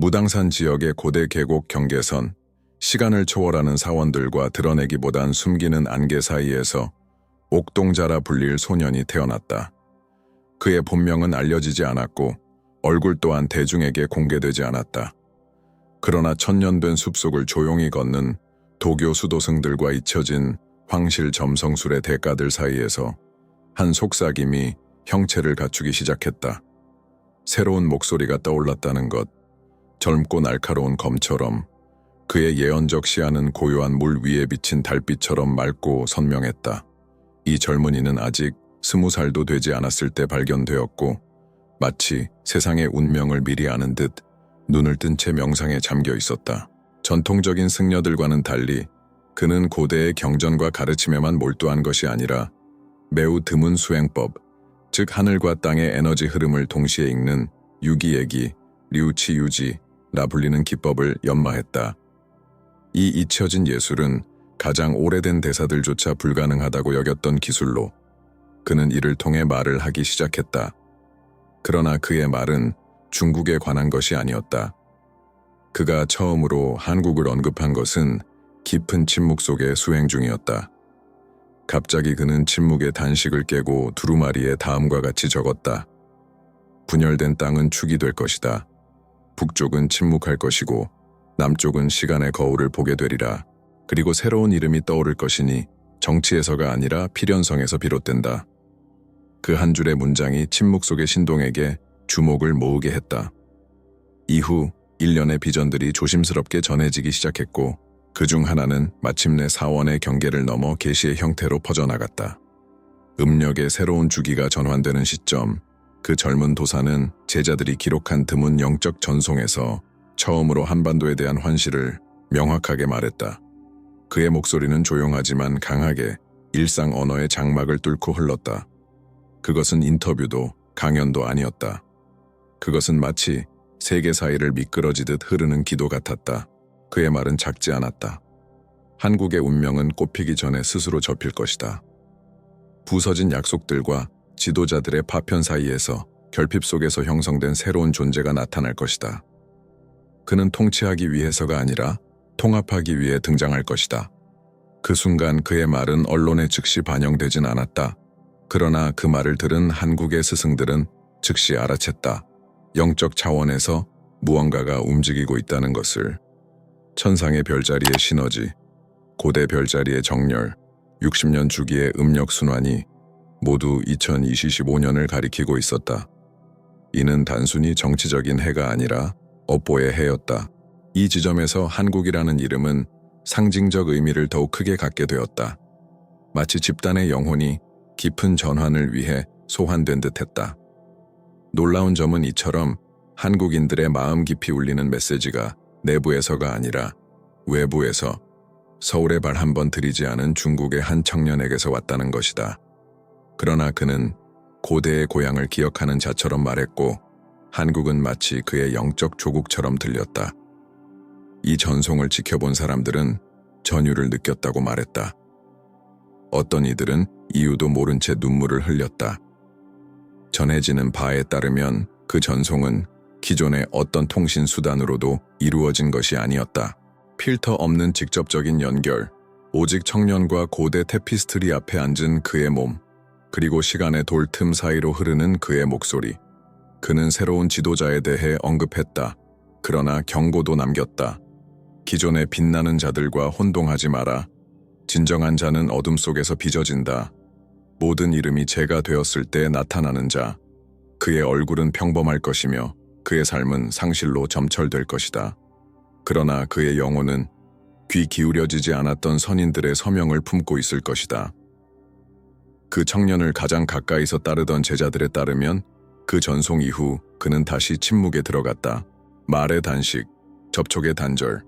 무당산 지역의 고대 계곡 경계선, 시간을 초월하는 사원들과 드러내기보단 숨기는 안개 사이에서 옥동자라 불릴 소년이 태어났다. 그의 본명은 알려지지 않았고 얼굴 또한 대중에게 공개되지 않았다. 그러나 천년된 숲속을 조용히 걷는 도교 수도승들과 잊혀진 황실 점성술의 대가들 사이에서 한 속삭임이 형체를 갖추기 시작했다. 새로운 목소리가 떠올랐다는 것, 젊고 날카로운 검처럼 그의 예언적 시야는 고요한 물 위에 비친 달빛처럼 맑고 선명했다. 이 젊은이는 아직 20살도 되지 않았을 때 발견되었고 마치 세상의 운명을 미리 아는 듯 눈을 뜬 채 명상에 잠겨 있었다. 전통적인 승려들과는 달리 그는 고대의 경전과 가르침에만 몰두한 것이 아니라 매우 드문 수행법, 즉 하늘과 땅의 에너지 흐름을 동시에 읽는 유기예기, 류치유지라 불리는 기법을 연마했다. 이 잊혀진 예술은 가장 오래된 대사들조차 불가능하다고 여겼던 기술로 그는 이를 통해 말을 하기 시작했다. 그러나 그의 말은 중국에 관한 것이 아니었다. 그가 처음으로 한국을 언급한 것은 깊은 침묵 속에 수행 중이었다. 갑자기 그는 침묵의 단식을 깨고 두루마리에 다음과 같이 적었다. 분열된 땅은 축이 될 것이다. 북쪽은 침묵할 것이고 남쪽은 시간의 거울을 보게 되리라. 그리고 새로운 이름이 떠오를 것이니 정치에서가 아니라 필연성에서 비롯된다. 그 한 줄의 문장이 침묵 속의 신동에게 주목을 모으게 했다. 이후 일련의 비전들이 조심스럽게 전해지기 시작했고 그 중 하나는 마침내 사원의 경계를 넘어 계시의 형태로 퍼져나갔다. 음력의 새로운 주기가 전환되는 시점, 그 젊은 도사는 제자들이 기록한 드문 영적 전송에서 처음으로 한반도에 대한 환시를 명확하게 말했다. 그의 목소리는 조용하지만 강하게 일상 언어의 장막을 뚫고 흘렀다. 그것은 인터뷰도 강연도 아니었다. 그것은 마치 세계 사이를 미끄러지듯 흐르는 기도 같았다. 그의 말은 작지 않았다. 한국의 운명은 꽃피기 전에 스스로 접힐 것이다. 부서진 약속들과 지도자들의 파편 사이에서 결핍 속에서 형성된 새로운 존재가 나타날 것이다. 그는 통치하기 위해서가 아니라 통합하기 위해 등장할 것이다. 그 순간 그의 말은 언론에 즉시 반영되진 않았다. 그러나 그 말을 들은 한국의 스승들은 즉시 알아챘다. 영적 차원에서 무언가가 움직이고 있다는 것을. 천상의 별자리의 시너지, 고대 별자리의 정렬, 60년 주기의 음력 순환이 모두 2025년을 가리키고 있었다. 이는 단순히 정치적인 해가 아니라 업보의 해였다. 이 지점에서 한국이라는 이름은 상징적 의미를 더욱 크게 갖게 되었다. 마치 집단의 영혼이 깊은 전환을 위해 소환된 듯했다. 놀라운 점은 이처럼 한국인들의 마음 깊이 울리는 메시지가 내부에서가 아니라 외부에서 서울에 발 한번 들이지 않은 중국의 한 청년에게서 왔다는 것이다. 그러나 그는 고대의 고향을 기억하는 자처럼 말했고 한국은 마치 그의 영적 조국처럼 들렸다. 이 전송을 지켜본 사람들은 전율을 느꼈다고 말했다. 어떤 이들은 이유도 모른 채 눈물을 흘렸다. 전해지는 바에 따르면 그 전송은 기존의 어떤 통신 수단으로도 이루어진 것이 아니었다. 필터 없는 직접적인 연결, 오직 청년과 고대 테피스트리 앞에 앉은 그의 몸, 그리고 시간의 돌 틈 사이로 흐르는 그의 목소리. 그는 새로운 지도자에 대해 언급했다. 그러나 경고도 남겼다. 기존의 빛나는 자들과 혼동하지 마라. 진정한 자는 어둠 속에서 빚어진다. 모든 이름이 제가 되었을 때 나타나는 자. 그의 얼굴은 평범할 것이며 그의 삶은 상실로 점철될 것이다. 그러나 그의 영혼은 귀 기울여지지 않았던 선인들의 서명을 품고 있을 것이다. 그 청년을 가장 가까이서 따르던 제자들에 따르면 그 전송 이후 그는 다시 침묵에 들어갔다. 말의 단식, 접촉의 단절.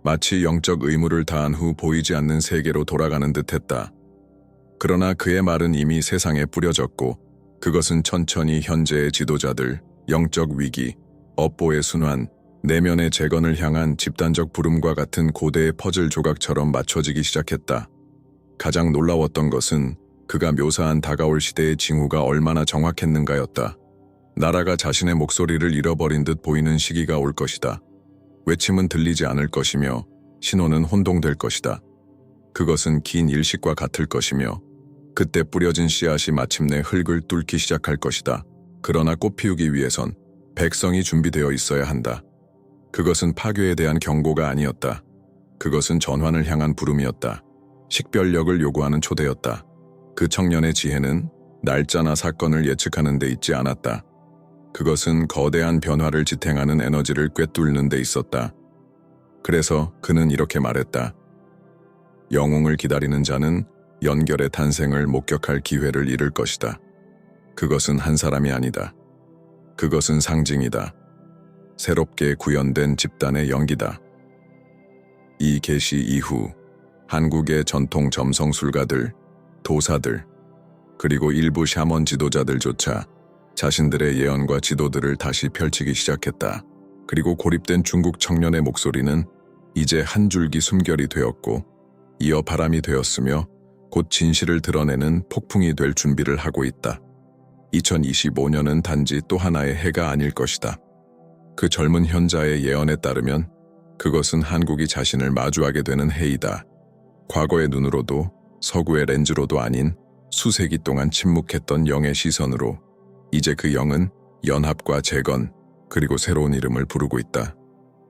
마치 영적 의무를 다한 후 보이지 않는 세계로 돌아가는 듯했다. 그러나 그의 말은 이미 세상에 뿌려졌고 그것은 천천히 현재의 지도자들, 영적 위기, 업보의 순환, 내면의 재건을 향한 집단적 부름과 같은 고대의 퍼즐 조각처럼 맞춰지기 시작했다. 가장 놀라웠던 것은 그가 묘사한 다가올 시대의 징후가 얼마나 정확했는가였다. 나라가 자신의 목소리를 잃어버린 듯 보이는 시기가 올 것이다. 외침은 들리지 않을 것이며 신호는 혼동될 것이다. 그것은 긴 일식과 같을 것이며 그때 뿌려진 씨앗이 마침내 흙을 뚫기 시작할 것이다. 그러나 꽃 피우기 위해선 백성이 준비되어 있어야 한다. 그것은 파괴에 대한 경고가 아니었다. 그것은 전환을 향한 부름이었다. 식별력을 요구하는 초대였다. 그 청년의 지혜는 날짜나 사건을 예측하는 데 있지 않았다. 그것은 거대한 변화를 지탱하는 에너지를 꿰뚫는 데 있었다. 그래서 그는 이렇게 말했다. 영웅을 기다리는 자는 연결의 탄생을 목격할 기회를 잃을 것이다. 그것은 한 사람이 아니다. 그것은 상징이다. 새롭게 구현된 집단의 연기다. 이 계시 이후 한국의 전통 점성술가들, 도사들, 그리고 일부 샤먼 지도자들조차 자신들의 예언과 지도들을 다시 펼치기 시작했다. 그리고 고립된 중국 청년의 목소리는 이제 한 줄기 숨결이 되었고 이어 바람이 되었으며 곧 진실을 드러내는 폭풍이 될 준비를 하고 있다. 2025년은 단지 또 하나의 해가 아닐 것이다. 그 젊은 현자의 예언에 따르면 그것은 한국이 자신을 마주하게 되는 해이다. 과거의 눈으로도 서구의 렌즈로도 아닌 수세기 동안 침묵했던 영의 시선으로 이제 그 영은 연합과 재건 그리고 새로운 이름을 부르고 있다.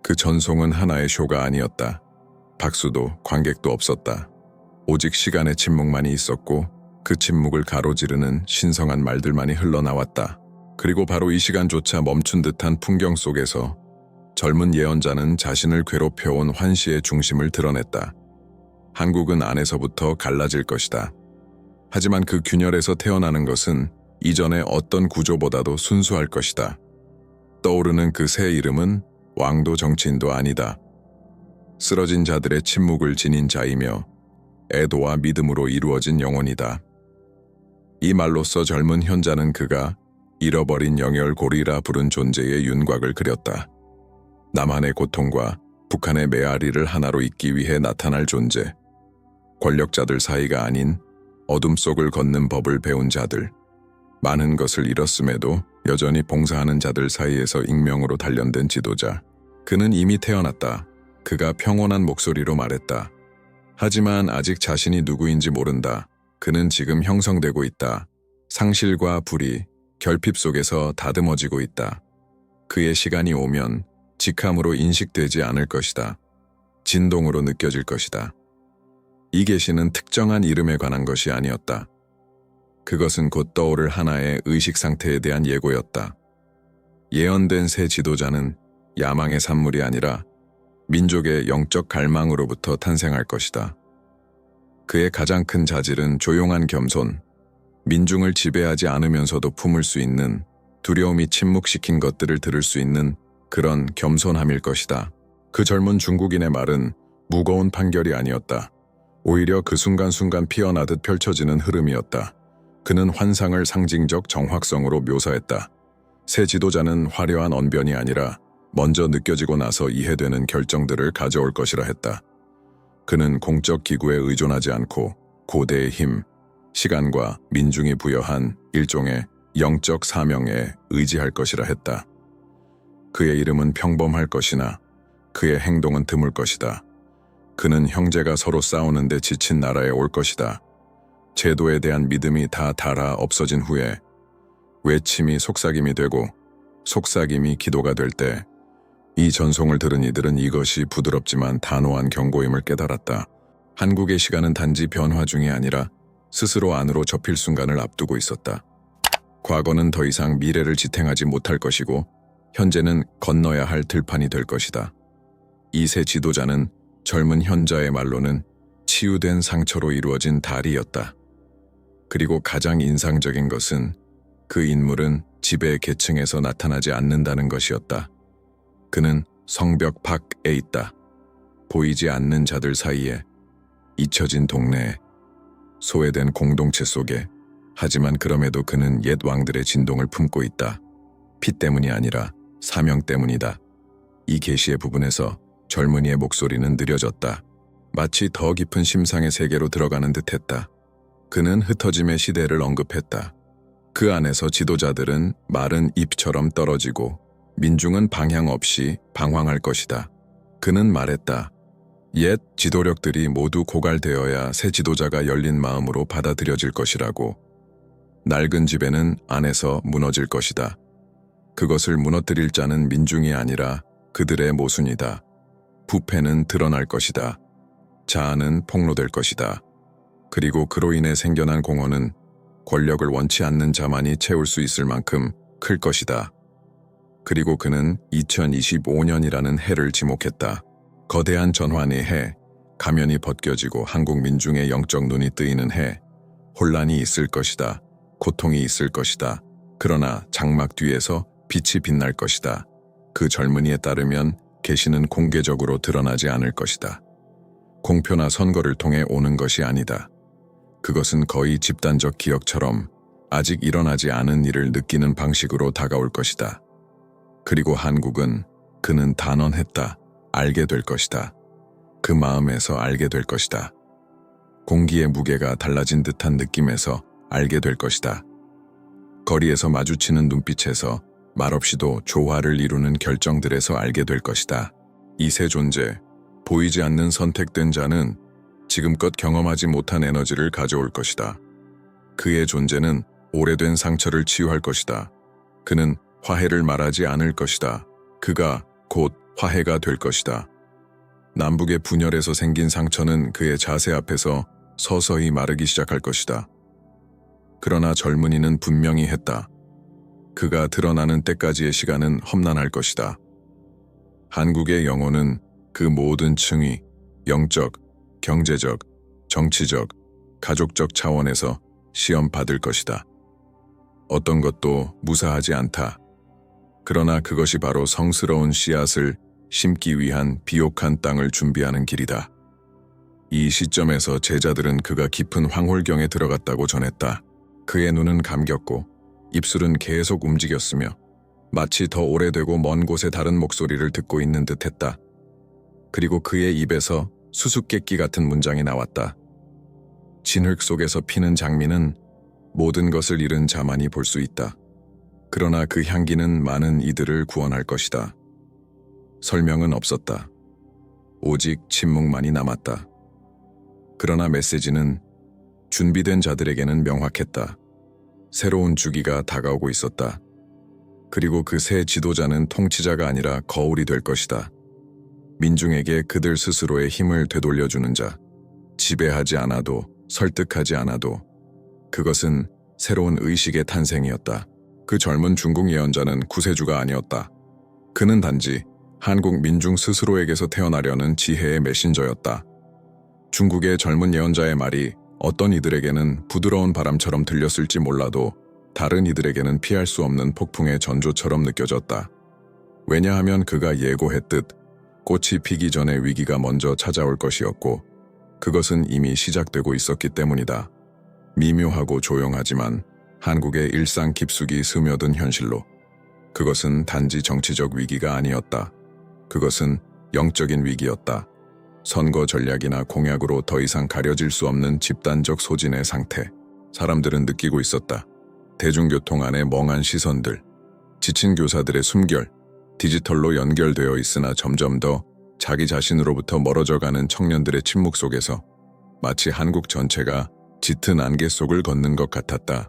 그 전송은 하나의 쇼가 아니었다. 박수도 관객도 없었다. 오직 시간의 침묵만이 있었고 그 침묵을 가로지르는 신성한 말들만이 흘러나왔다. 그리고 바로 이 시간조차 멈춘 듯한 풍경 속에서 젊은 예언자는 자신을 괴롭혀온 환시의 중심을 드러냈다. 한국은 안에서부터 갈라질 것이다. 하지만 그 균열에서 태어나는 것은 이전의 어떤 구조보다도 순수할 것이다. 떠오르는 그 새 이름은 왕도 정치인도 아니다. 쓰러진 자들의 침묵을 지닌 자이며 애도와 믿음으로 이루어진 영혼이다. 이 말로써 젊은 현자는 그가 잃어버린 영열고리라 부른 존재의 윤곽을 그렸다. 남한의 고통과 북한의 메아리를 하나로 잇기 위해 나타날 존재. 권력자들 사이가 아닌 어둠 속을 걷는 법을 배운 자들. 많은 것을 잃었음에도 여전히 봉사하는 자들 사이에서 익명으로 단련된 지도자. 그는 이미 태어났다. 그가 평온한 목소리로 말했다. 하지만 아직 자신이 누구인지 모른다. 그는 지금 형성되고 있다. 상실과 불이 결핍 속에서 다듬어지고 있다. 그의 시간이 오면 직함으로 인식되지 않을 것이다. 진동으로 느껴질 것이다. 이 계시는 특정한 이름에 관한 것이 아니었다. 그것은 곧 떠오를 하나의 의식 상태에 대한 예고였다. 예언된 새 지도자는 야망의 산물이 아니라 민족의 영적 갈망으로부터 탄생할 것이다. 그의 가장 큰 자질은 조용한 겸손, 민중을 지배하지 않으면서도 품을 수 있는 두려움이 침묵시킨 것들을 들을 수 있는 그런 겸손함일 것이다. 그 젊은 중국인의 말은 무거운 판결이 아니었다. 오히려 그 순간순간 피어나듯 펼쳐지는 흐름이었다. 그는 환상을 상징적 정확성으로 묘사했다. 새 지도자는 화려한 언변이 아니라 먼저 느껴지고 나서 이해되는 결정들을 가져올 것이라 했다. 그는 공적 기구에 의존하지 않고 고대의 힘, 시간과 민중이 부여한 일종의 영적 사명에 의지할 것이라 했다. 그의 이름은 평범할 것이나 그의 행동은 드물 것이다. 그는 형제가 서로 싸우는데 지친 나라에 올 것이다. 제도에 대한 믿음이 다 닳아 없어진 후에 외침이 속삭임이 되고 속삭임이 기도가 될 때 이 전송을 들은 이들은 이것이 부드럽지만 단호한 경고임을 깨달았다. 한국의 시간은 단지 변화 중이 아니라 스스로 안으로 접힐 순간을 앞두고 있었다. 과거는 더 이상 미래를 지탱하지 못할 것이고 현재는 건너야 할 들판이 될 것이다. 이 새 지도자는 젊은 현자의 말로는 치유된 상처로 이루어진 다리였다. 그리고 가장 인상적인 것은 그 인물은 지배 계층에서 나타나지 않는다는 것이었다. 그는 성벽 밖에 있다. 보이지 않는 자들 사이에, 잊혀진 동네에, 소외된 공동체 속에. 하지만 그럼에도 그는 옛 왕들의 진동을 품고 있다. 피 때문이 아니라 사명 때문이다. 이 계시의 부분에서 젊은이의 목소리는 느려졌다. 마치 더 깊은 심상의 세계로 들어가는 듯했다. 그는 흩어짐의 시대를 언급했다. 그 안에서 지도자들은 마른 잎처럼 떨어지고 민중은 방향 없이 방황할 것이다. 그는 말했다. 옛 지도력들이 모두 고갈되어야 새 지도자가 열린 마음으로 받아들여질 것이라고. 낡은 지배는 안에서 무너질 것이다. 그것을 무너뜨릴 자는 민중이 아니라 그들의 모순이다. 부패는 드러날 것이다. 자아는 폭로될 것이다. 그리고 그로 인해 생겨난 공허는 권력을 원치 않는 자만이 채울 수 있을 만큼 클 것이다. 그리고 그는 2025년이라는 해를 지목했다. 거대한 전환의 해, 가면이 벗겨지고 한국 민중의 영적 눈이 뜨이는 해, 혼란이 있을 것이다. 고통이 있을 것이다. 그러나 장막 뒤에서 빛이 빛날 것이다. 그 젊은이에 따르면 계시는 공개적으로 드러나지 않을 것이다. 공표나 선거를 통해 오는 것이 아니다. 그것은 거의 집단적 기억처럼 아직 일어나지 않은 일을 느끼는 방식으로 다가올 것이다. 그리고 한국은 그는 단언했다. 알게 될 것이다. 그 마음에서 알게 될 것이다. 공기의 무게가 달라진 듯한 느낌에서 알게 될 것이다. 거리에서 마주치는 눈빛에서 말없이도 조화를 이루는 결정들에서 알게 될 것이다. 이 세 존재, 보이지 않는 선택된 자는 지금껏 경험하지 못한 에너지를 가져올 것이다. 그의 존재는 오래된 상처를 치유할 것이다. 그는 화해를 말하지 않을 것이다. 그가 곧 화해가 될 것이다. 남북의 분열에서 생긴 상처는 그의 자세 앞에서 서서히 마르기 시작할 것이다. 그러나 젊은이는 분명히 했다. 그가 드러나는 때까지의 시간은 험난할 것이다. 한국의 영혼은 그 모든 층위, 영적, 경제적, 정치적, 가족적 차원에서 시험받을 것이다. 어떤 것도 무사하지 않다. 그러나 그것이 바로 성스러운 씨앗을 심기 위한 비옥한 땅을 준비하는 길이다. 이 시점에서 제자들은 그가 깊은 황홀경에 들어갔다고 전했다. 그의 눈은 감겼고 입술은 계속 움직였으며 마치 더 오래되고 먼 곳의 다른 목소리를 듣고 있는 듯했다. 그리고 그의 입에서 수수께끼 같은 문장이 나왔다. 진흙 속에서 피는 장미는 모든 것을 잃은 자만이 볼 수 있다. 그러나 그 향기는 많은 이들을 구원할 것이다. 설명은 없었다. 오직 침묵만이 남았다. 그러나 메시지는 준비된 자들에게는 명확했다. 새로운 주기가 다가오고 있었다. 그리고 그 새 지도자는 통치자가 아니라 거울이 될 것이다. 민중에게 그들 스스로의 힘을 되돌려주는 자. 지배하지 않아도, 설득하지 않아도. 그것은 새로운 의식의 탄생이었다. 그 젊은 중국 예언자는 구세주가 아니었다. 그는 단지 한국 민중 스스로에게서 태어나려는 지혜의 메신저였다. 중국의 젊은 예언자의 말이 어떤 이들에게는 부드러운 바람처럼 들렸을지 몰라도 다른 이들에게는 피할 수 없는 폭풍의 전조처럼 느껴졌다. 왜냐하면 그가 예고했듯 꽃이 피기 전에 위기가 먼저 찾아올 것이었고 그것은 이미 시작되고 있었기 때문이다. 미묘하고 조용하지만 한국의 일상 깊숙이 스며든 현실로. 그것은 단지 정치적 위기가 아니었다. 그것은 영적인 위기였다. 선거 전략이나 공약으로 더 이상 가려질 수 없는 집단적 소진의 상태. 사람들은 느끼고 있었다. 대중교통 안의 멍한 시선들, 지친 교사들의 숨결, 디지털로 연결되어 있으나 점점 더 자기 자신으로부터 멀어져가는 청년들의 침묵 속에서 마치 한국 전체가 짙은 안개 속을 걷는 것 같았다.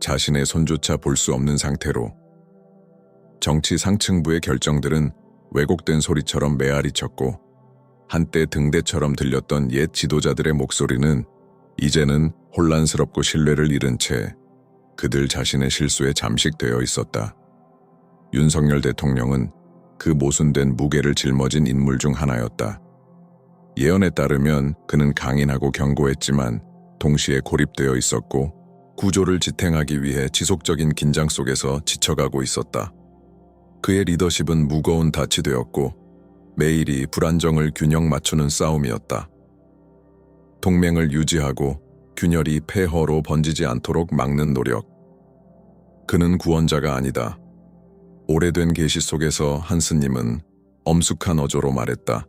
자신의 손조차 볼 수 없는 상태로. 정치 상층부의 결정들은 왜곡된 소리처럼 메아리 쳤고 한때 등대처럼 들렸던 옛 지도자들의 목소리는 이제는 혼란스럽고 신뢰를 잃은 채 그들 자신의 실수에 잠식되어 있었다. 윤석열 대통령은 그 모순된 무게를 짊어진 인물 중 하나였다. 예언에 따르면 그는 강인하고 견고했지만 동시에 고립되어 있었고 구조를 지탱하기 위해 지속적인 긴장 속에서 지쳐가고 있었다. 그의 리더십은 무거운 닻이 되었고 매일이 불안정을 균형 맞추는 싸움이었다. 동맹을 유지하고 균열이 폐허로 번지지 않도록 막는 노력. 그는 구원자가 아니다. 오래된 계시 속에서 한 스님은 엄숙한 어조로 말했다.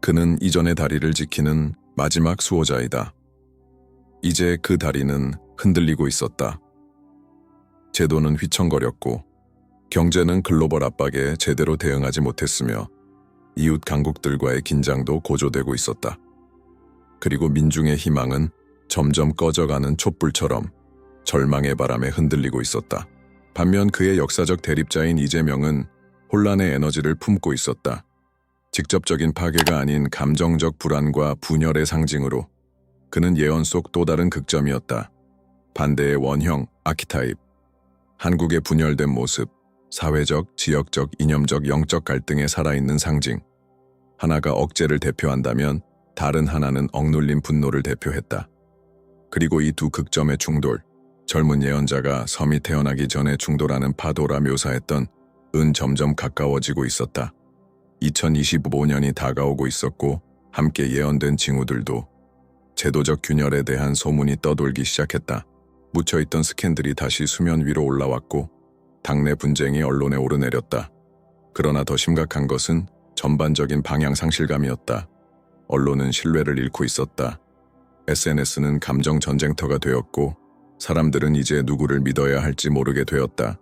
그는 이전의 다리를 지키는 마지막 수호자이다. 이제 그 다리는 흔들리고 있었다. 제도는 휘청거렸고 경제는 글로벌 압박에 제대로 대응하지 못했으며 이웃 강국들과의 긴장도 고조되고 있었다. 그리고 민중의 희망은 점점 꺼져가는 촛불처럼 절망의 바람에 흔들리고 있었다. 반면 그의 역사적 대립자인 이재명은 혼란의 에너지를 품고 있었다. 직접적인 파괴가 아닌 감정적 불안과 분열의 상징으로 그는 예언 속 또 다른 극점이었다. 반대의 원형, 아키타입. 한국의 분열된 모습, 사회적, 지역적, 이념적, 영적 갈등에 살아있는 상징. 하나가 억제를 대표한다면 다른 하나는 억눌린 분노를 대표했다. 그리고 이 두 극점의 충돌, 젊은 예언자가 섬이 태어나기 전에 충돌하는 파도라 묘사했던 은 점점 가까워지고 있었다. 2025년이 다가오고 있었고 함께 예언된 징후들도 제도적 균열에 대한 소문이 떠돌기 시작했다. 묻혀있던 스캔들이 다시 수면 위로 올라왔고 당내 분쟁이 언론에 오르내렸다. 그러나 더 심각한 것은 전반적인 방향 상실감이었다. 언론은 신뢰를 잃고 있었다. SNS는 감정 전쟁터가 되었고 사람들은 이제 누구를 믿어야 할지 모르게 되었다.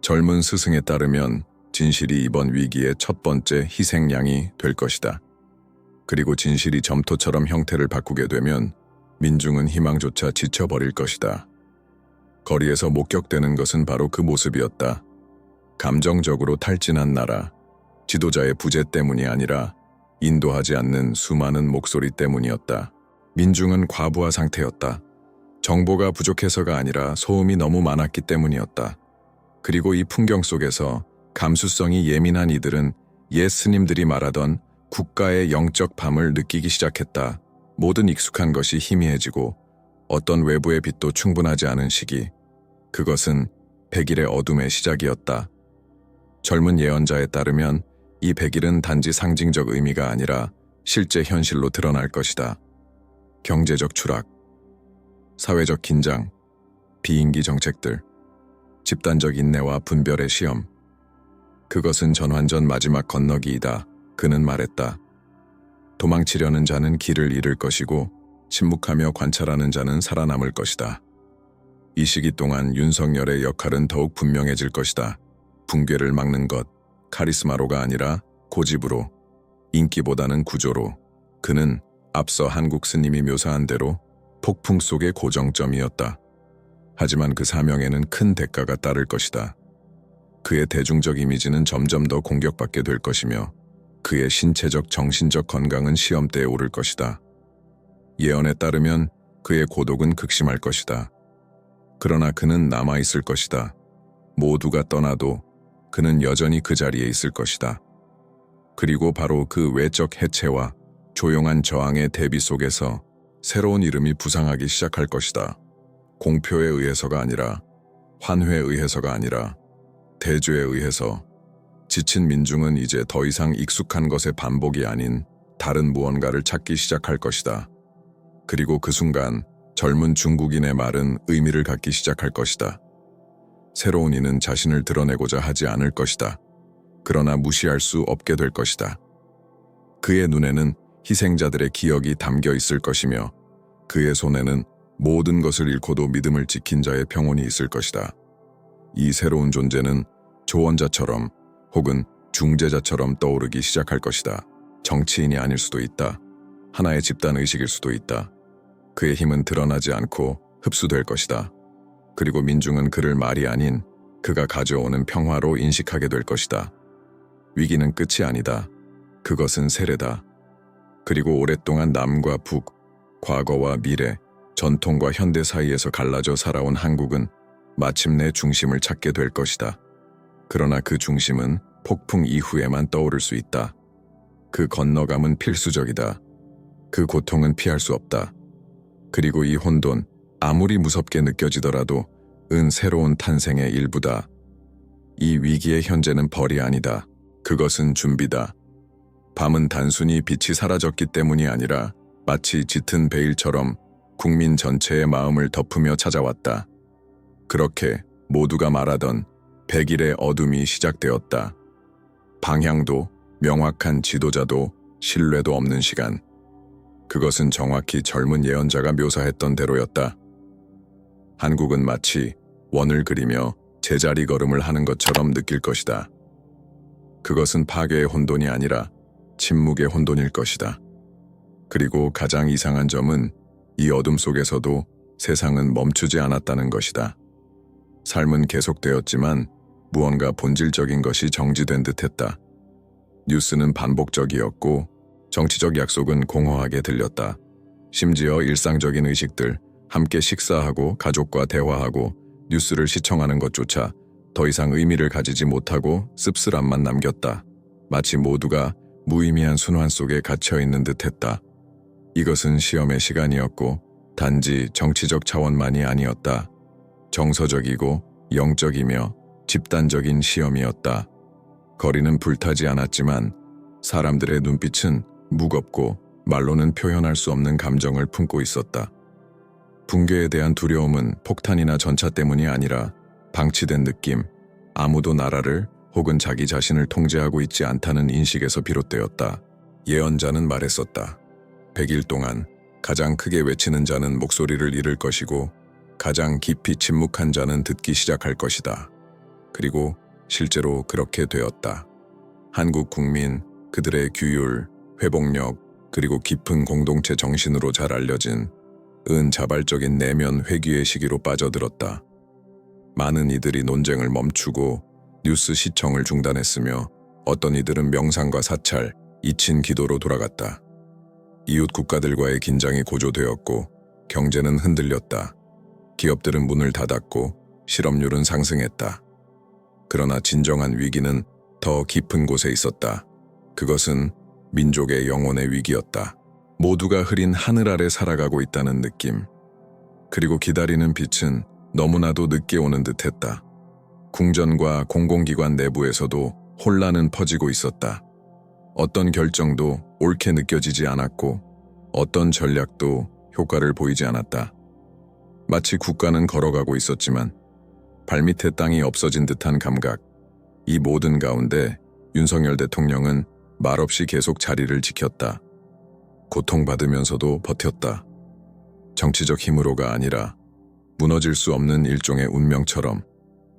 젊은 스승에 따르면 진실이 이번 위기의 첫 번째 희생양이 될 것이다. 그리고 진실이 점토처럼 형태를 바꾸게 되면 민중은 희망조차 지쳐버릴 것이다. 거리에서 목격되는 것은 바로 그 모습이었다. 감정적으로 탈진한 나라, 지도자의 부재 때문이 아니라 인도하지 않는 수많은 목소리 때문이었다. 민중은 과부하 상태였다. 정보가 부족해서가 아니라 소음이 너무 많았기 때문이었다. 그리고 이 풍경 속에서 감수성이 예민한 이들은 옛 스님들이 말하던 국가의 영적 밤을 느끼기 시작했다. 모든 익숙한 것이 희미해지고 어떤 외부의 빛도 충분하지 않은 시기. 그것은 100일의 어둠의 시작이었다. 젊은 예언자에 따르면 이 100일은 단지 상징적 의미가 아니라 실제 현실로 드러날 것이다. 경제적 추락, 사회적 긴장, 비인기 정책들, 집단적 인내와 분별의 시험. 그것은 전환전 마지막 건너기이다. 그는 말했다. 도망치려는 자는 길을 잃을 것이고 침묵하며 관찰하는 자는 살아남을 것이다. 이 시기 동안 윤석열의 역할은 더욱 분명해질 것이다. 붕괴를 막는 것, 카리스마로가 아니라 고집으로, 인기보다는 구조로. 그는 앞서 한국 스님이 묘사한 대로 폭풍 속의 고정점이었다. 하지만 그 사명에는 큰 대가가 따를 것이다. 그의 대중적 이미지는 점점 더 공격받게 될 것이며 그의 신체적 정신적 건강은 시험대에 오를 것이다. 예언에 따르면 그의 고독은 극심할 것이다. 그러나 그는 남아있을 것이다. 모두가 떠나도 그는 여전히 그 자리에 있을 것이다. 그리고 바로 그 외적 해체와 조용한 저항의 대비 속에서 새로운 이름이 부상하기 시작할 것이다. 공표에 의해서가 아니라, 환회에 의해서가 아니라 대조에 의해서. 지친 민중은 이제 더 이상 익숙한 것의 반복이 아닌 다른 무언가를 찾기 시작할 것이다. 그리고 그 순간 젊은 중국인의 말은 의미를 갖기 시작할 것이다. 새로운 이는 자신을 드러내고자 하지 않을 것이다. 그러나 무시할 수 없게 될 것이다. 그의 눈에는 희생자들의 기억이 담겨 있을 것이며 그의 손에는 모든 것을 잃고도 믿음을 지킨 자의 평온이 있을 것이다. 이 새로운 존재는 조언자처럼 혹은 중재자처럼 떠오르기 시작할 것이다. 정치인이 아닐 수도 있다. 하나의 집단 의식일 수도 있다. 그의 힘은 드러나지 않고 흡수될 것이다. 그리고 민중은 그를 말이 아닌 그가 가져오는 평화로 인식하게 될 것이다. 위기는 끝이 아니다. 그것은 세례다. 그리고 오랫동안 남과 북, 과거와 미래, 전통과 현대 사이에서 갈라져 살아온 한국은 마침내 중심을 찾게 될 것이다. 그러나 그 중심은 폭풍 이후에만 떠오를 수 있다. 그 건너감은 필수적이다. 그 고통은 피할 수 없다. 그리고 이 혼돈, 아무리 무섭게 느껴지더라도 새로운 탄생의 일부다. 이 위기의 현재는 벌이 아니다. 그것은 준비다. 밤은 단순히 빛이 사라졌기 때문이 아니라 마치 짙은 베일처럼 국민 전체의 마음을 덮으며 찾아왔다. 그렇게 모두가 말하던 100일의 어둠이 시작되었다. 방향도 명확한 지도자도 신뢰도 없는 시간. 그것은 정확히 젊은 예언자가 묘사했던 대로였다. 한국은 마치 원을 그리며 제자리 걸음을 하는 것처럼 느낄 것이다. 그것은 파괴의 혼돈이 아니라 침묵의 혼돈일 것이다. 그리고 가장 이상한 점은 이 어둠 속에서도 세상은 멈추지 않았다는 것이다. 삶은 계속되었지만 무언가 본질적인 것이 정지된 듯했다. 뉴스는 반복적이었고 정치적 약속은 공허하게 들렸다. 심지어 일상적인 의식들, 함께 식사하고 가족과 대화하고 뉴스를 시청하는 것조차 더 이상 의미를 가지지 못하고 씁쓸함만 남겼다. 마치 모두가 무의미한 순환 속에 갇혀있는 듯했다. 이것은 시험의 시간이었고 단지 정치적 차원만이 아니었다. 정서적이고 영적이며 집단적인 시험이었다. 거리는 불타지 않았지만 사람들의 눈빛은 무겁고 말로는 표현할 수 없는 감정을 품고 있었다. 붕괴에 대한 두려움은 폭탄이나 전차 때문이 아니라 방치된 느낌, 아무도 나라를 혹은 자기 자신을 통제하고 있지 않다는 인식에서 비롯되었다. 예언자는 말했었다. 100일 동안 가장 크게 외치는 자는 목소리를 잃을 것이고 가장 깊이 침묵한 자는 듣기 시작할 것이다. 그리고 실제로 그렇게 되었다. 한국 국민, 그들의 규율, 회복력, 그리고 깊은 공동체 정신으로 잘 알려진 자발적인 내면 회귀의 시기로 빠져들었다. 많은 이들이 논쟁을 멈추고 뉴스 시청을 중단했으며 어떤 이들은 명상과 사찰, 잊힌 기도로 돌아갔다. 이웃 국가들과의 긴장이 고조되었고 경제는 흔들렸다. 기업들은 문을 닫았고 실업률은 상승했다. 그러나 진정한 위기는 더 깊은 곳에 있었다. 그것은 민족의 영혼의 위기였다. 모두가 흐린 하늘 아래 살아가고 있다는 느낌. 그리고 기다리는 빛은 너무나도 늦게 오는 듯했다. 궁전과 공공기관 내부에서도 혼란은 퍼지고 있었다. 어떤 결정도 옳게 느껴지지 않았고 어떤 전략도 효과를 보이지 않았다. 마치 국가는 걸어가고 있었지만 발밑에 땅이 없어진 듯한 감각. 이 모든 가운데 윤석열 대통령은 말없이 계속 자리를 지켰다. 고통받으면서도 버텼다. 정치적 힘으로가 아니라 무너질 수 없는 일종의 운명처럼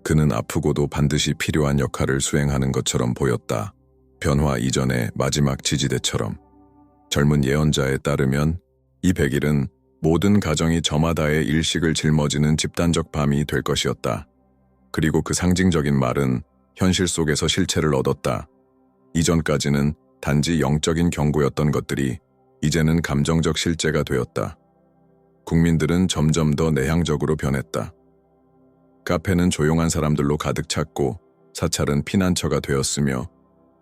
그는 아프고도 반드시 필요한 역할을 수행하는 것처럼 보였다. 변화 이전의 마지막 지지대처럼. 젊은 예언자에 따르면 이 100일은 모든 가정이 저마다의 일식을 짊어지는 집단적 밤이 될 것이었다. 그리고 그 상징적인 말은 현실 속에서 실체를 얻었다. 이전까지는 단지 영적인 경고였던 것들이 이제는 감정적 실제가 되었다. 국민들은 점점 더 내향적으로 변했다. 카페는 조용한 사람들로 가득 찼고 사찰은 피난처가 되었으며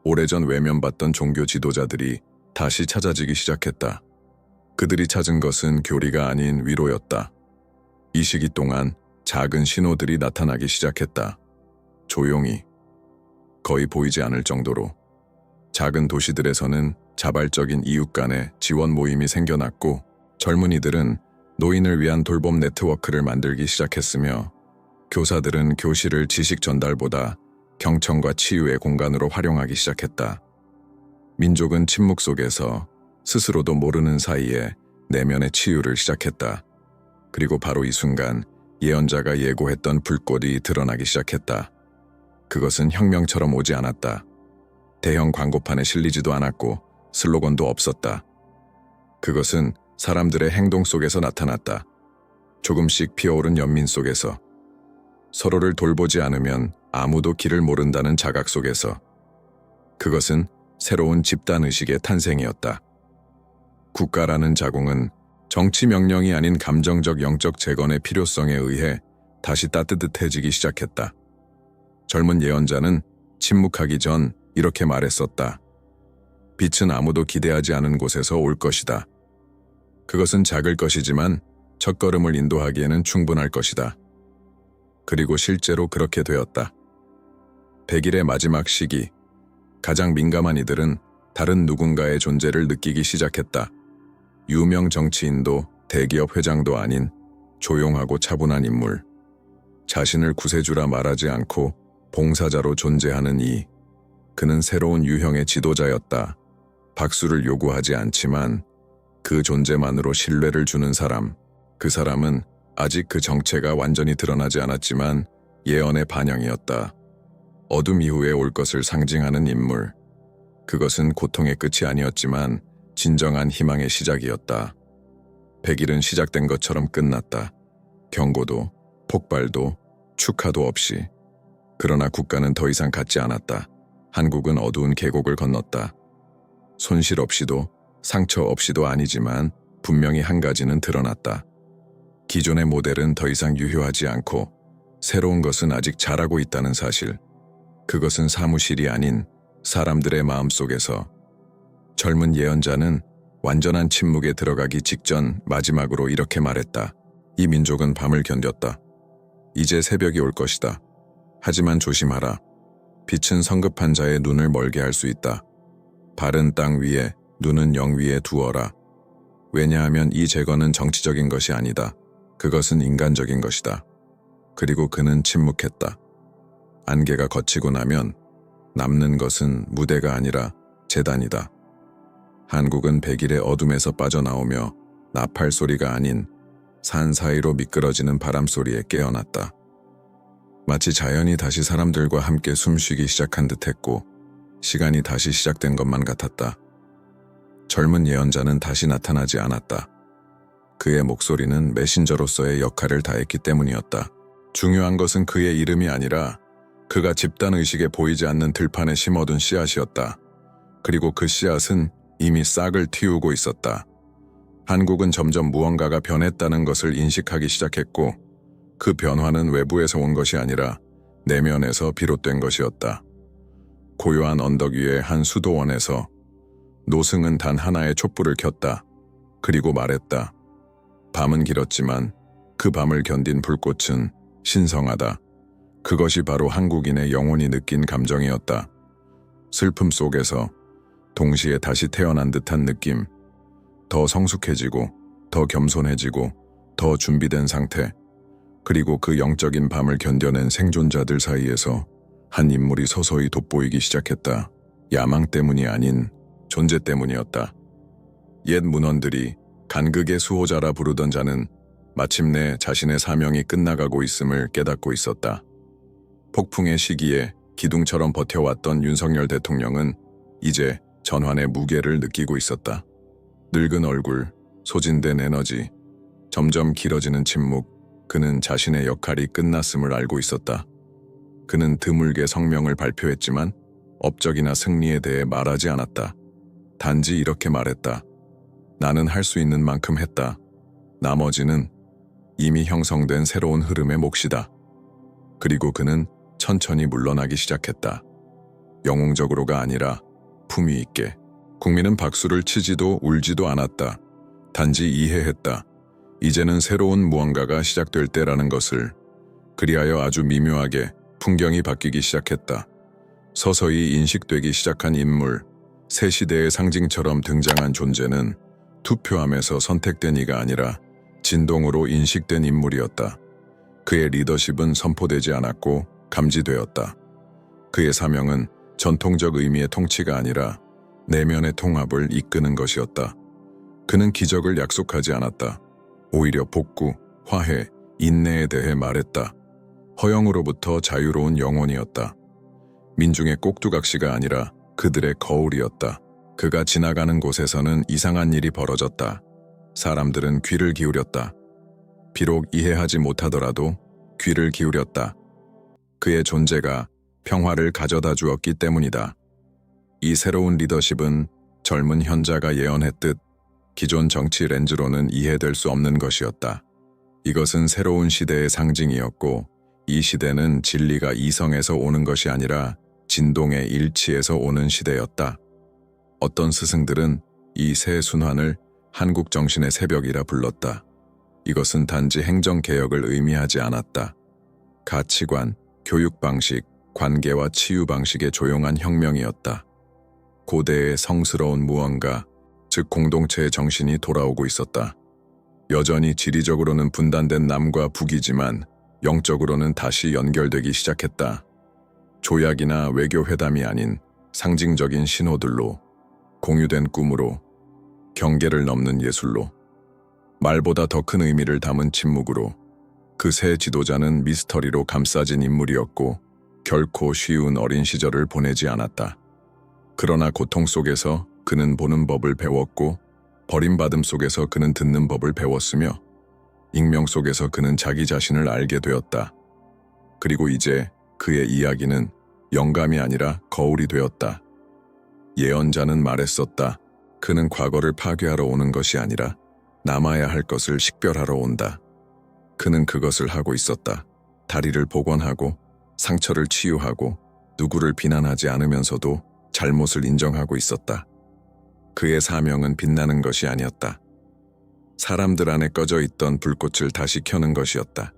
오래전 외면받던 종교 지도자들이 다시 찾아지기 시작했다. 그들이 찾은 것은 교리가 아닌 위로였다. 이 시기 동안 작은 신호들이 나타나기 시작했다. 조용히, 거의 보이지 않을 정도로. 작은 도시들에서는 자발적인 이웃 간의 지원 모임이 생겨났고 젊은이들은 노인을 위한 돌봄 네트워크를 만들기 시작했으며 교사들은 교실을 지식 전달보다 경청과 치유의 공간으로 활용하기 시작했다. 민족은 침묵 속에서 스스로도 모르는 사이에 내면의 치유를 시작했다. 그리고 바로 이 순간 예언자가 예고했던 불꽃이 드러나기 시작했다. 그것은 혁명처럼 오지 않았다. 대형 광고판에 실리지도 않았고 슬로건도 없었다. 그것은 사람들의 행동 속에서 나타났다. 조금씩 피어오른 연민 속에서. 서로를 돌보지 않으면 아무도 길을 모른다는 자각 속에서. 그것은 새로운 집단의식의 탄생이었다. 국가라는 자궁은 정치 명령이 아닌 감정적 영적 재건의 필요성에 의해 다시 따뜻해지기 시작했다. 젊은 예언자는 침묵하기 전 이렇게 말했었다. 빛은 아무도 기대하지 않은 곳에서 올 것이다. 그것은 작을 것이지만 첫걸음을 인도하기에는 충분할 것이다. 그리고 실제로 그렇게 되었다. 100일의 마지막 시기, 가장 민감한 이들은 다른 누군가의 존재를 느끼기 시작했다. 유명 정치인도 대기업 회장도 아닌 조용하고 차분한 인물. 자신을 구세주라 말하지 않고 봉사자로 존재하는 그는 새로운 유형의 지도자였다. 박수를 요구하지 않지만 그 존재만으로 신뢰를 주는 사람. 그 사람은 아직 그 정체가 완전히 드러나지 않았지만 예언의 반영이었다. 어둠 이후에 올 것을 상징하는 인물. 그것은 고통의 끝이 아니었지만 진정한 희망의 시작이었다. 100일은 시작된 것처럼 끝났다. 경고도, 폭발도, 축하도 없이. 그러나 국가는 더 이상 갖지 않았다. 한국은 어두운 계곡을 건넜다. 손실 없이도, 상처 없이도 아니지만 분명히 한 가지는 드러났다. 기존의 모델은 더 이상 유효하지 않고 새로운 것은 아직 자라고 있다는 사실. 그것은 사무실이 아닌 사람들의 마음속에서. 젊은 예언자는 완전한 침묵에 들어가기 직전 마지막으로 이렇게 말했다. 이 민족은 밤을 견뎠다. 이제 새벽이 올 것이다. 하지만 조심하라. 빛은 성급한 자의 눈을 멀게 할 수 있다. 발은 땅 위에, 눈은 영 위에 두어라. 왜냐하면 이 재건은 정치적인 것이 아니다. 그것은 인간적인 것이다. 그리고 그는 침묵했다. 안개가 걷히고 나면 남는 것은 무대가 아니라 재단이다. 한국은 100일의 어둠에서 빠져나오며 나팔 소리가 아닌 산 사이로 미끄러지는 바람 소리에 깨어났다. 마치 자연이 다시 사람들과 함께 숨쉬기 시작한 듯했고 시간이 다시 시작된 것만 같았다. 젊은 예언자는 다시 나타나지 않았다. 그의 목소리는 메신저로서의 역할을 다했기 때문이었다. 중요한 것은 그의 이름이 아니라 그가 집단의식에 보이지 않는 들판에 심어둔 씨앗이었다. 그리고 그 씨앗은 이미 싹을 틔우고 있었다. 한국은 점점 무언가가 변했다는 것을 인식하기 시작했고 그 변화는 외부에서 온 것이 아니라 내면에서 비롯된 것이었다. 고요한 언덕 위의 한 수도원에서 노승은 단 하나의 촛불을 켰다. 그리고 말했다. 밤은 길었지만 그 밤을 견딘 불꽃은 신성하다. 그것이 바로 한국인의 영혼이 느낀 감정이었다. 슬픔 속에서 동시에 다시 태어난 듯한 느낌. 더 성숙해지고, 더 겸손해지고, 더 준비된 상태. 그리고 그 영적인 밤을 견뎌낸 생존자들 사이에서 한 인물이 서서히 돋보이기 시작했다. 야망 때문이 아닌 존재 때문이었다. 옛 문헌들이 간극의 수호자라 부르던 자는 마침내 자신의 사명이 끝나가고 있음을 깨닫고 있었다. 폭풍의 시기에 기둥처럼 버텨왔던 윤석열 대통령은 이제 전환의 무게를 느끼고 있었다. 늙은 얼굴, 소진된 에너지, 점점 길어지는 침묵. 그는 자신의 역할이 끝났음을 알고 있었다. 그는 드물게 성명을 발표했지만 업적이나 승리에 대해 말하지 않았다. 단지 이렇게 말했다. 나는 할 수 있는 만큼 했다. 나머지는 이미 형성된 새로운 흐름의 몫이다. 그리고 그는 천천히 물러나기 시작했다. 영웅적으로가 아니라 품위 있게. 국민은 박수를 치지도 울지도 않았다. 단지 이해했다. 이제는 새로운 무언가가 시작될 때라는 것을. 그리하여 아주 미묘하게 풍경이 바뀌기 시작했다. 서서히 인식되기 시작한 인물, 새 시대의 상징처럼 등장한 존재는 투표함에서 선택된 이가 아니라 진동으로 인식된 인물이었다. 그의 리더십은 선포되지 않았고 감지되었다. 그의 사명은 전통적 의미의 통치가 아니라 내면의 통합을 이끄는 것이었다. 그는 기적을 약속하지 않았다. 오히려 복구, 화해, 인내에 대해 말했다. 허영으로부터 자유로운 영혼이었다. 민중의 꼭두각시가 아니라 그들의 거울이었다. 그가 지나가는 곳에서는 이상한 일이 벌어졌다. 사람들은 귀를 기울였다. 비록 이해하지 못하더라도 귀를 기울였다. 그의 존재가 평화를 가져다 주었기 때문이다. 이 새로운 리더십은 젊은 현자가 예언했듯 기존 정치 렌즈로는 이해될 수 없는 것이었다. 이것은 새로운 시대의 상징이었고 이 시대는 진리가 이성에서 오는 것이 아니라 진동의 일치에서 오는 시대였다. 어떤 스승들은 이 새 순환을 한국 정신의 새벽이라 불렀다. 이것은 단지 행정개혁을 의미하지 않았다. 가치관, 교육 방식, 관계와 치유 방식의 조용한 혁명이었다. 고대의 성스러운 무언가, 즉 공동체의 정신이 돌아오고 있었다. 여전히 지리적으로는 분단된 남과 북이지만 영적으로는 다시 연결되기 시작했다. 조약이나 외교 회담이 아닌 상징적인 신호들로, 공유된 꿈으로, 경계를 넘는 예술로, 말보다 더 큰 의미를 담은 침묵으로. 그 새 지도자는 미스터리로 감싸진 인물이었고 결코 쉬운 어린 시절을 보내지 않았다. 그러나 고통 속에서 그는 보는 법을 배웠고 버림받음 속에서 그는 듣는 법을 배웠으며 익명 속에서 그는 자기 자신을 알게 되었다. 그리고 이제 그의 이야기는 영감이 아니라 거울이 되었다. 예언자는 말했었다. 그는 과거를 파괴하러 오는 것이 아니라 남아야 할 것을 식별하러 온다. 그는 그것을 하고 있었다. 다리를 복원하고 상처를 치유하고 누구를 비난하지 않으면서도 잘못을 인정하고 있었다. 그의 사명은 빛나는 것이 아니었다. 사람들 안에 꺼져 있던 불꽃을 다시 켜는 것이었다.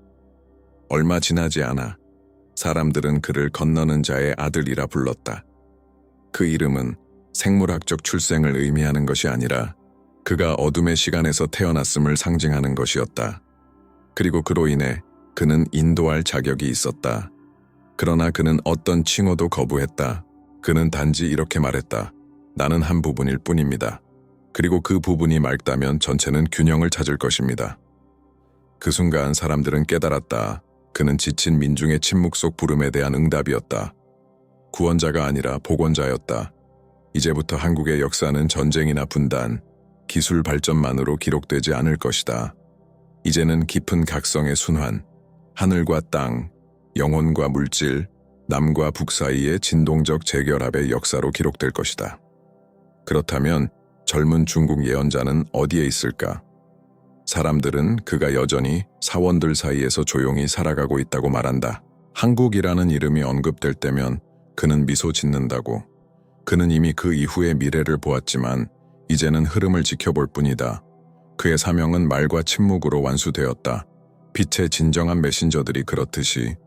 얼마 지나지 않아 사람들은 그를 건너는 자의 아들이라 불렀다. 그 이름은 생물학적 출생을 의미하는 것이 아니라 그가 어둠의 시간에서 태어났음을 상징하는 것이었다. 그리고 그로 인해 그는 인도할 자격이 있었다. 그러나 그는 어떤 칭호도 거부했다. 그는 단지 이렇게 말했다. 나는 한 부분일 뿐입니다. 그리고 그 부분이 맑다면 전체는 균형을 찾을 것입니다. 그 순간 사람들은 깨달았다. 그는 지친 민중의 침묵 속 부름에 대한 응답이었다. 구원자가 아니라 복원자였다. 이제부터 한국의 역사는 전쟁이나 분단, 기술 발전만으로 기록되지 않을 것이다. 이제는 깊은 각성의 순환, 하늘과 땅, 영혼과 물질, 남과 북 사이의 진동적 재결합의 역사로 기록될 것이다. 그렇다면 젊은 중국 예언자는 어디에 있을까? 사람들은 그가 여전히 사원들 사이에서 조용히 살아가고 있다고 말한다. 한국이라는 이름이 언급될 때면 그는 미소 짓는다고. 그는 이미 그 이후의 미래를 보았지만 이제는 흐름을 지켜볼 뿐이다. 그의 사명은 말과 침묵으로 완수되었다. 빛의 진정한 메신저들이 그렇듯이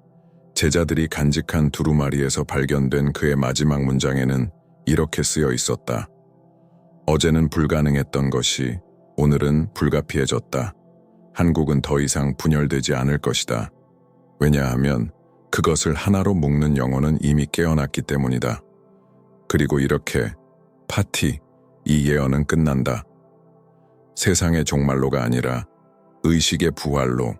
제자들이 간직한 두루마리에서 발견된 그의 마지막 문장에는 이렇게 쓰여 있었다. 어제는 불가능했던 것이 오늘은 불가피해졌다. 한국은 더 이상 분열되지 않을 것이다. 왜냐하면 그것을 하나로 묶는 영혼은 이미 깨어났기 때문이다. 그리고 이렇게 파티, 이 예언은 끝난다. 세상의 종말로가 아니라 의식의 부활로